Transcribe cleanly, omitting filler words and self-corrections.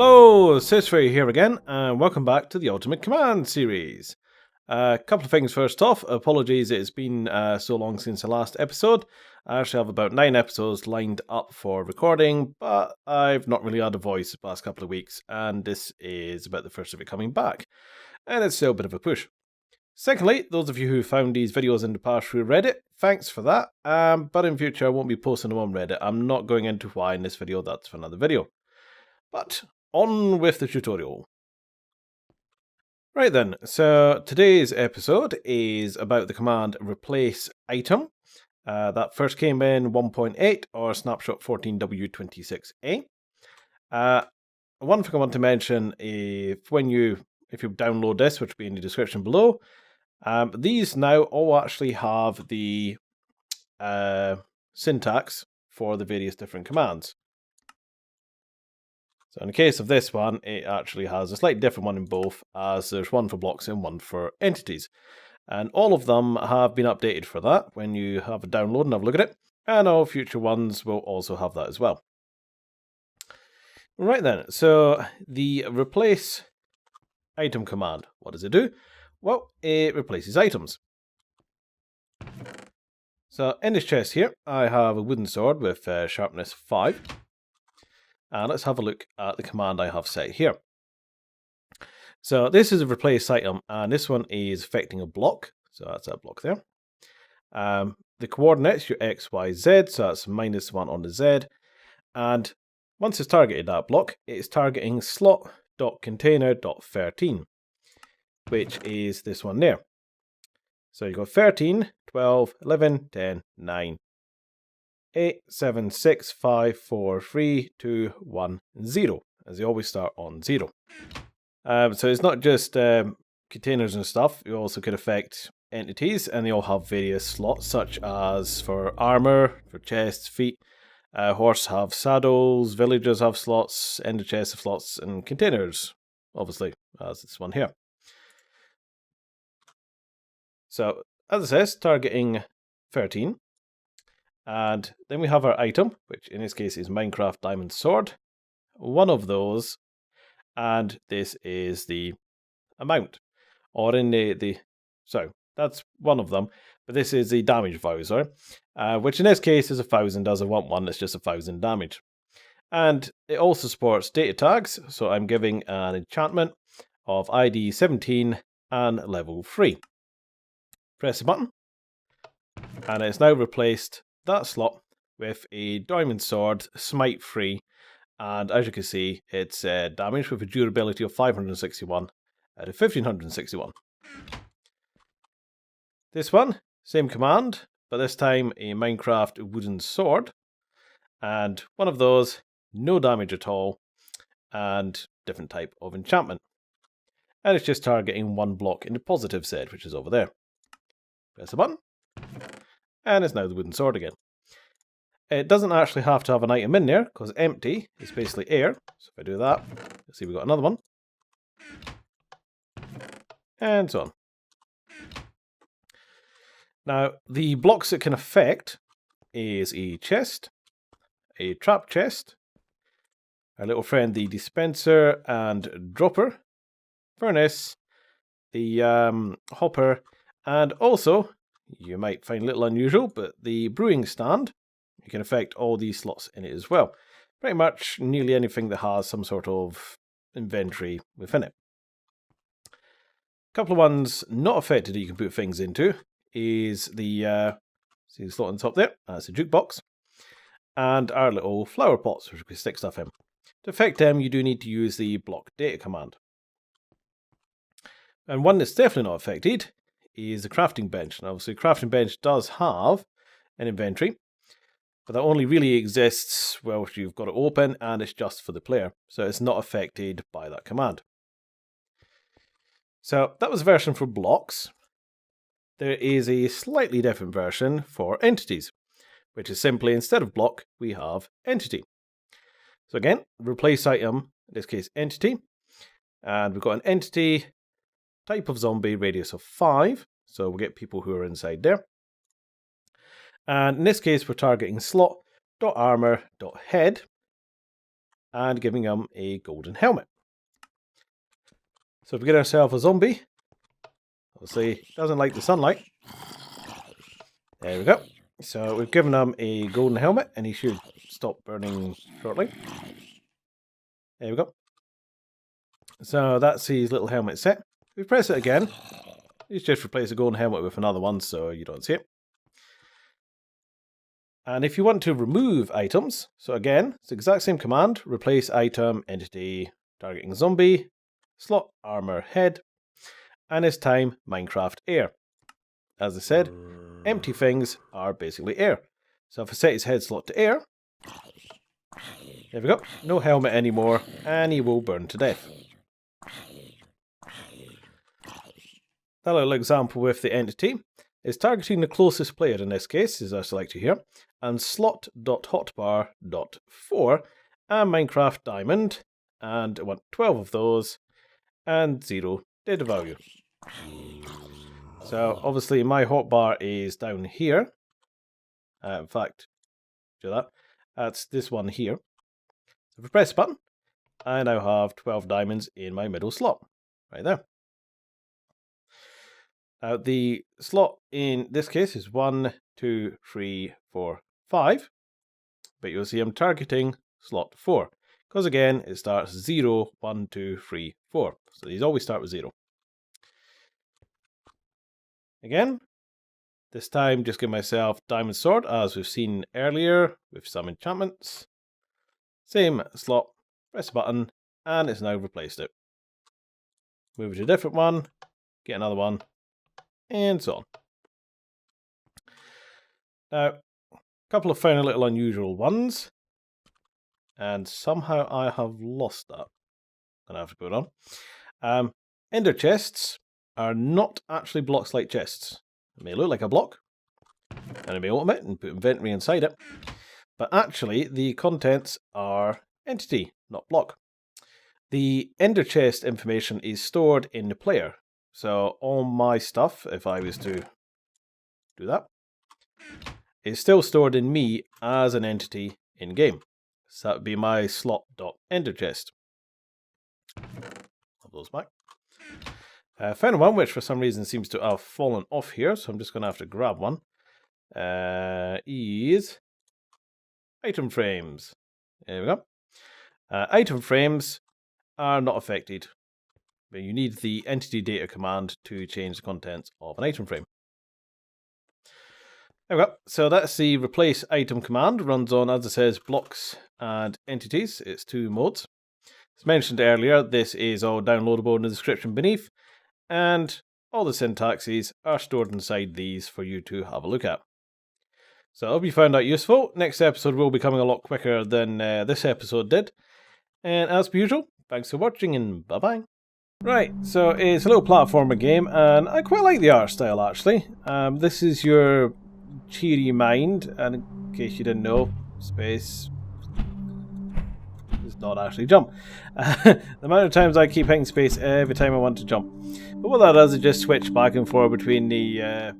Hello, sysfailure here again, and welcome back to the Ultimate Command series. A couple of things first off. Apologies, it's been so long since the last episode. I actually have about 9 episodes lined up for recording, but I've not really had a voice the past couple of weeks, and this is about the first of it coming back. And it's still a bit of a push. Secondly, those of you who found these videos in the past through Reddit, thanks for that. But in future, I won't be posting them on Reddit. I'm not going into why in this video, that's for another video. But on with the tutorial. Right then, so today's episode is about the command Replaceitem. That first came in 1.8 or snapshot 14W26A. One thing I want to mention, if you download this, which will be in the description below, these now all actually have the syntax for the various different commands. So in the case of this one, it actually has a slightly different one in both, as there's one for blocks and one for entities. And all of them have been updated for that when you have a download and have a look at it. And all future ones will also have that as well. Right then, so the replace item command, what does it do? Well, it replaces items. So in this chest here, I have a wooden sword with sharpness 5. And let's have a look at the command I have set here. So this is a replace item, and this one is affecting a block. So that's that block there. The coordinates, your X, Y, Z, so that's -1 on the Z. And once it's targeted that block, it's targeting slot.container.13, which is this one there. So you go 13, 12, 11, 10, 9. 8, 7, 6, 5, 4, 3, 2, 1, 0, as they always start on 0. So it's not just containers and stuff, you also could affect entities, and they all have various slots, such as for armor, for chests, feet, horse have saddles, villagers have slots, ender chests have slots, and containers, obviously, as this one here. So, as it says, targeting 13. And then we have our item, which in this case is Minecraft Diamond Sword. One of those, and this is the amount. Or in so that's one of them, but this is the damage visor, which in this case is 1,000, as I want one that's just 1,000 damage. And it also supports data tags, so I'm giving an enchantment of ID 17 and level 3. Press the button, and it's now replaced that slot with a diamond sword, smite 3, and as you can see, it's damage with a durability of 561 out of 1561. This one, same command, but this time a Minecraft wooden sword, and one of those, no damage at all, and different type of enchantment. And it's just targeting one block in the positive Z, which is over there. Press the button, and it's now the wooden sword again. It doesn't actually have to have an item in there, because empty is basically air. So if I do that, you'll see we've got another one. And so on. Now, the blocks it can affect is a chest, a trap chest, our little friend the dispenser and dropper, furnace, the hopper, and also, you might find a little unusual, but the brewing stand. You can affect all these slots in it as well. Pretty much nearly anything that has some sort of inventory within it. A couple of ones not affected that you can put things into is the see the slot on the top there, that's a jukebox, and our little flower pots, which we can stick stuff in. To affect them, you do need to use the block data command. And one that's definitely not affected is the crafting bench. And obviously, the crafting bench does have an inventory, but that only really exists well if you've got it open, and it's just for the player, so it's not affected by that command. So that was a version for blocks. There is a slightly different version for entities, which is simply instead of block, we have entity. So again, replace item, in this case entity, and we've got an entity, type of zombie, radius of 5, so we'll get people who are inside there. And in this case, we're targeting slot.armor.head, and giving him a golden helmet. So if we get ourselves a zombie, obviously doesn't like the sunlight. There we go. So we've given him a golden helmet and he should stop burning shortly. There we go. So that's his little helmet set. If we press it again, let's just replace the golden helmet with another one so you don't see it. And if you want to remove items, so again, it's the exact same command, replace item, entity, targeting zombie, slot armor head, and this time Minecraft air. As I said, empty things are basically air. So if I set his head slot to air, there we go, no helmet anymore, and he will burn to death. That little example with the entity is targeting the closest player in this case, is our selector here, and slot.hotbar.4 and Minecraft diamond, and I want 12 of those, and 0 data value. So obviously my hotbar is down here. In fact, do that. That's this one here. So if I press the button, I now have 12 diamonds in my middle slot, right there. The slot in this case is 1, 2, 3, 4, 5. But you'll see I'm targeting slot 4. Because again, it starts 0, 1, 2, 3, 4. So these always start with 0. Again, this time just give myself diamond sword as we've seen earlier with some enchantments. Same slot, press the button, and it's now replaced it. Move it to a different one, get another one, and so on. Now, a couple of final little unusual ones, and somehow I have lost that. I'm gonna have to put it on. Ender chests are not actually blocks like chests. It may look like a block, and it may open it and put inventory inside it, but actually the contents are entity, not block. The ender chest information is stored in the player. So all my stuff, if I was to do that, is still stored in me as an entity in game. So that would be my slot.enderchest. Have those back. Found one which for some reason seems to have fallen off here, so I'm just going to have to grab one. Is item frames. There we go. Item frames are not affected, but you need the entity data command to change the contents of an item frame. There we go. So that's the replace item command. Runs on, as it says, blocks and entities. It's 2 modes. As mentioned earlier, this is all downloadable in the description beneath, and all the syntaxes are stored inside these for you to have a look at. So I hope you found that useful. Next episode will be coming a lot quicker than this episode did. And as per usual, thanks for watching and bye-bye. Right, so it's a little platformer game, and I quite like the art style actually. This is your cheery mind, and in case you didn't know, space does not actually jump. The amount of times I keep hitting space every time I want to jump. But what that does is just switch back and forth between the